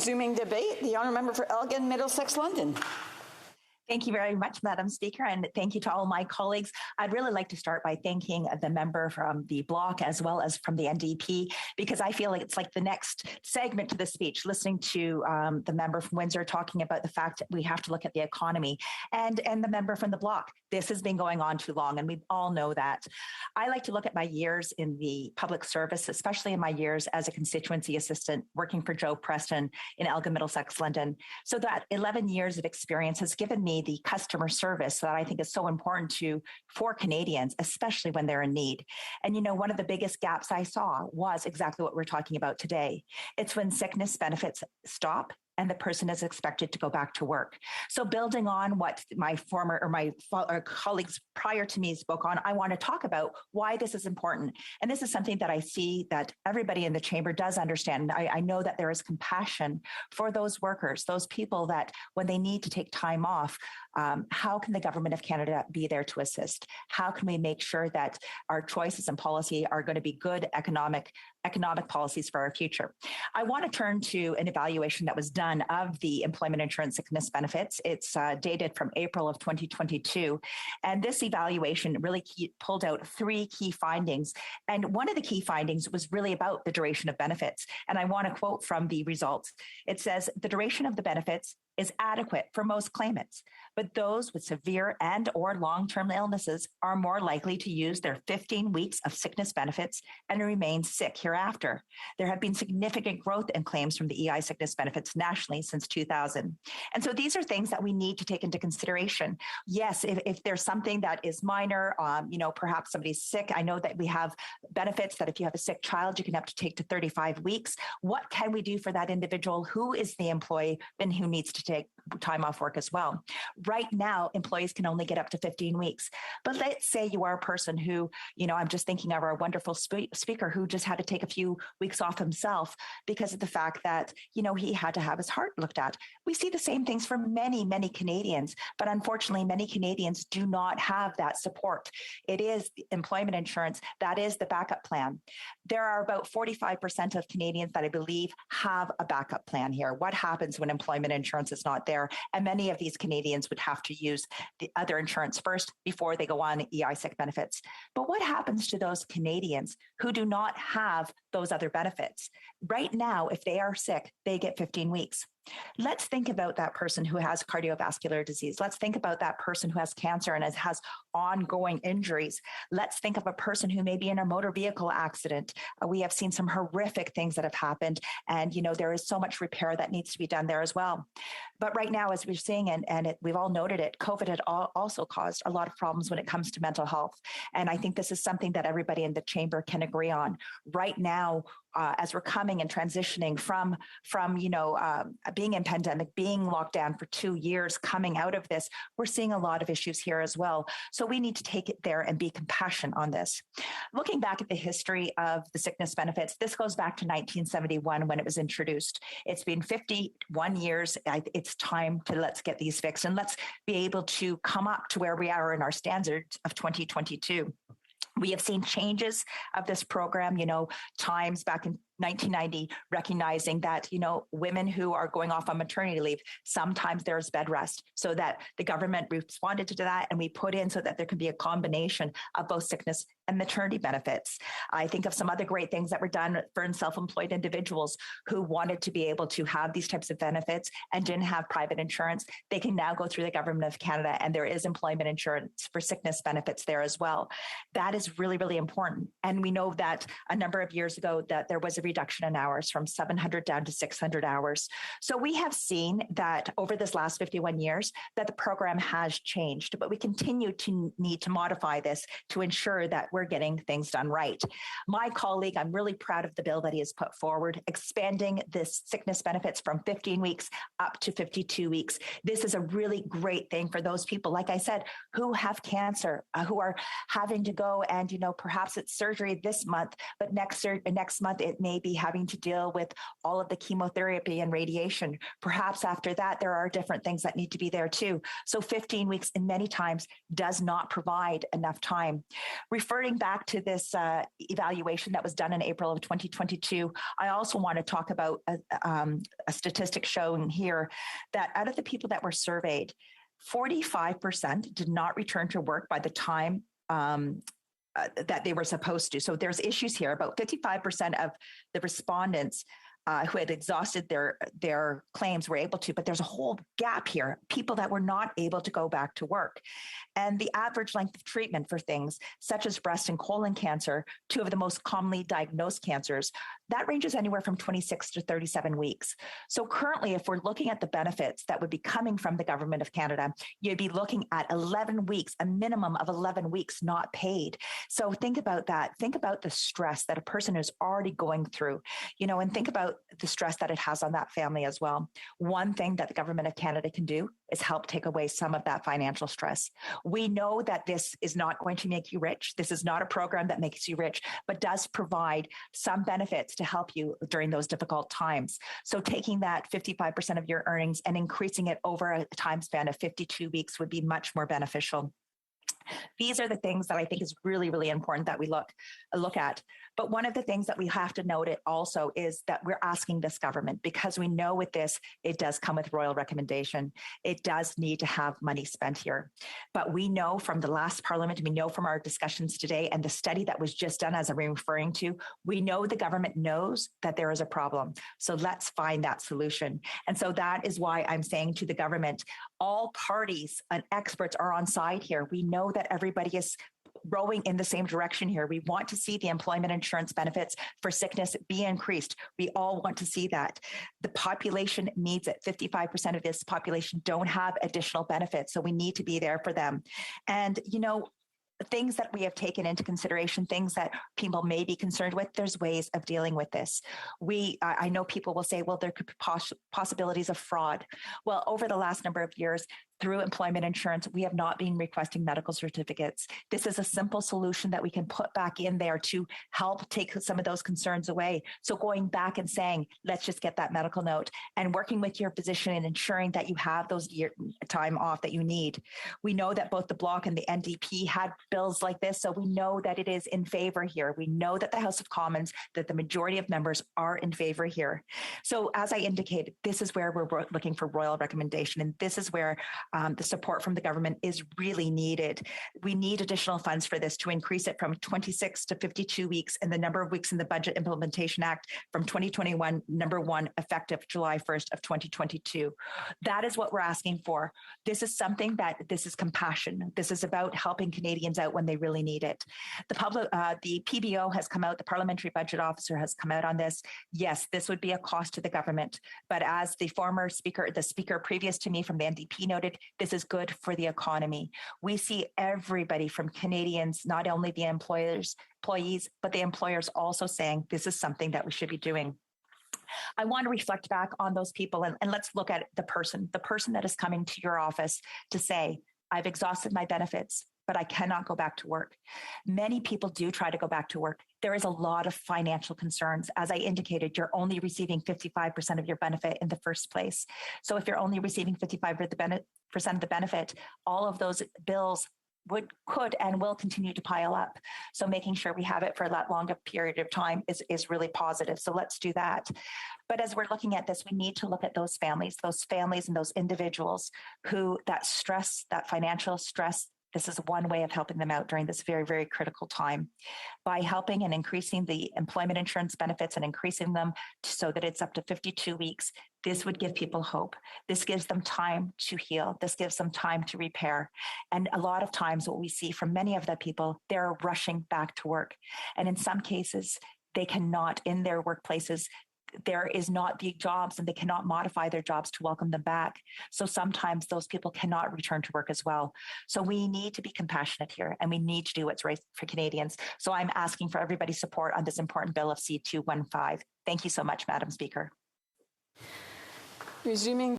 Resuming debate, the honourable member for Elgin, Middlesex, London. Thank you very much, Madam Speaker, and thank you to all my colleagues. I'd really like to start by thanking the member from the Bloc as well as from the NDP, because I feel like it's like the next segment to the speech, listening to the member from Windsor talking about the fact that we have to look at the economy, and the member from the Bloc. This has been going on too long, and we all know that. I like to look at my years in the public service, especially in my years as a constituency assistant working for Joe Preston in Elgin, Middlesex, London. So that 11 years of experience has given me the customer service that I think is so important for Canadians, especially when they're in need. And, you know, one of the biggest gaps I saw was exactly what we're talking about today. It's when sickness benefits stop and the person is expected to go back to work. So building on what my colleagues prior to me spoke on, I want to talk about why this is important. And this is something that I see that everybody in the chamber does understand. I know that there is compassion for those workers, those people that when they need to take time off, how can the government of Canada be there to assist? How can we make sure that our choices and policy are going to be good economic policies for our future? I want to turn to an evaluation that was done of the employment insurance sickness benefits. It's dated from April of 2022. And this evaluation really pulled out 3 key findings. And one of the key findings was really about the duration of benefits. And I want to quote from the results. It says, the duration of the benefits is adequate for most claimants, but those with severe and or long-term illnesses are more likely to use their 15 weeks of sickness benefits and remain sick hereafter. There have been significant growth in claims from the EI sickness benefits nationally since 2000. And so these are things that we need to take into consideration. Yes, if there's something that is minor, perhaps somebody's sick. I know that we have benefits that if you have a sick child, you can have to take to 35 weeks. What can we do for that individual who is the employee and who needs to take time off work as well? Right now, employees can only get up to 15 weeks. But let's say you are a person who, I'm just thinking of our wonderful speaker who just had to take a few weeks off himself because of the fact that, he had to have his heart looked at. We see the same things for many, many Canadians, but unfortunately, many Canadians do not have that support. It is employment insurance. That is the backup plan. There are about 45% of Canadians that I believe have a backup plan here. What happens when employment insurance is not there? And many of these Canadians would have to use the other insurance first before they go on EI sick benefits. But what happens to those Canadians who do not have those other benefits? Right now, if they are sick, they get 15 weeks. Let's think about that person who has cardiovascular disease. Let's think about that person who has cancer and has ongoing injuries. Let's think of a person who may be in a motor vehicle accident. We have seen some horrific things that have happened. And, there is so much repair that needs to be done there as well. But right now, as we're seeing, we've all noted it, COVID had also caused a lot of problems when it comes to mental health. And I think this is something that everybody in the chamber can agree on. Right now, as we're coming and transitioning from being in pandemic, being locked down for 2 years, coming out of this, we're seeing a lot of issues here as well. So we need to take it there and be compassionate on this. Looking back at the history of the sickness benefits, this goes back to 1971 when it was introduced. It's been 51 years. It's time to let's get these fixed and let's be able to come up to where we are in our standards of 2022. We have seen changes of this program, times back in 1990, recognizing that, women who are going off on maternity leave, sometimes there's bed rest, so that the government responded to that and we put in so that there can be a combination of both sickness and maternity benefits. I think of some other great things that were done for self-employed individuals who wanted to be able to have these types of benefits and didn't have private insurance. They can now go through the government of Canada and there is employment insurance for sickness benefits there as well. That is really, really important. And we know that a number of years ago that there was a reduction in hours from 700 down to 600 hours. So we have seen that over this last 51 years that the program has changed, but we continue to need to modify this to ensure that we're getting things done right. My colleague, I'm really proud of the bill that he has put forward, expanding this sickness benefits from 15 weeks up to 52 weeks. This is a really great thing for those people, like I said, who have cancer, who are having to go and, perhaps it's surgery this month, but next month it may be having to deal with all of the chemotherapy and radiation. Perhaps after that, there are different things that need to be there too. So 15 weeks in many times does not provide enough time. Refer referring back to this evaluation that was done in April of 2022, I also want to talk about a statistic shown here that out of the people that were surveyed, 45% did not return to work by the time that they were supposed to. So there's issues here. About 55% of the respondents who had exhausted their claims were able to, but there's a whole gap here, people that were not able to go back to work. And the average length of treatment for things such as breast and colon cancer, two of the most commonly diagnosed cancers, that ranges anywhere from 26 to 37 weeks. So currently, if we're looking at the benefits that would be coming from the government of Canada, you'd be looking at 11 weeks, a minimum of 11 weeks not paid. So think about that. Think about the stress that a person is already going through, and think about the stress that it has on that family as well. One thing that the government of Canada can do is help take away some of that financial stress. We know that this is not going to make you rich. This is not a program that makes you rich, but does provide some benefits to help you during those difficult times. So taking that 55% of your earnings and increasing it over a time span of 52 weeks would be much more beneficial. These are the things that I think is really, really important that we look at. But one of the things that we have to note it also is that we're asking this government, because we know with this, it does come with royal recommendation. It does need to have money spent here. But we know from the last parliament, we know from our discussions today and the study that was just done, as I'm referring to, we know the government knows that there is a problem. So let's find that solution. And so that is why I'm saying to the government, all parties and experts are on side here. We know that everybody is rowing in the same direction here. We want to see the employment insurance benefits for sickness be increased. We all want to see that. The population needs it. 55% of this population don't have additional benefits, so we need to be there for them. And, things that we have taken into consideration, things that people may be concerned with, there's ways of dealing with this. I know people will say, well, there could be possibilities of fraud. Well, over the last number of years, through employment insurance, we have not been requesting medical certificates. This is a simple solution that we can put back in there to help take some of those concerns away. So going back and saying, let's just get that medical note, and working with your physician and ensuring that you have those time off that you need. We know that both the Bloc and the NDP had bills like this, so we know that it is in favor here. We know that the House of Commons, that the majority of members are in favor here. So as I indicated, this is where we're looking for royal recommendation, and this is where the support from the government is really needed. We need additional funds for this to increase it from 26 to 52 weeks and the number of weeks in the Budget Implementation Act from 2021, number 1, effective July 1st of 2022. That is what we're asking for. This is something this is compassion. This is about helping Canadians out when they really need it. The PBO has come out, the Parliamentary Budget Officer has come out on this. Yes, this would be a cost to the government, but as the speaker previous to me from the NDP noted, this is good for the economy. We see everybody from Canadians, not only the employees, but the employers also saying this is something that we should be doing. I want to reflect back on those people and let's look at the person that is coming to your office to say, I've exhausted my benefits, but I cannot go back to work. Many people do try to go back to work. There is a lot of financial concerns. As I indicated, you're only receiving 55% of your benefit in the first place. So if you're only receiving 55% of the benefit, all of those bills could and will continue to pile up. So making sure we have it for that longer period of time is really positive. So let's do that. But as we're looking at this, we need to look at those families and those individuals who that financial stress, this is one way of helping them out during this very, very critical time. By helping and increasing the employment insurance benefits and increasing them so that it's up to 52 weeks, this would give people hope. This gives them time to heal. This gives them time to repair. And a lot of times what we see from many of the people, they're rushing back to work. And in some cases, they cannot, in their workplaces, there is not the jobs and they cannot modify their jobs to welcome them back. So sometimes those people cannot return to work as well. So we need to be compassionate here and we need to do what's right for Canadians. So I'm asking for everybody's support on this important bill of C215. Thank you so much, Madam Speaker. Resuming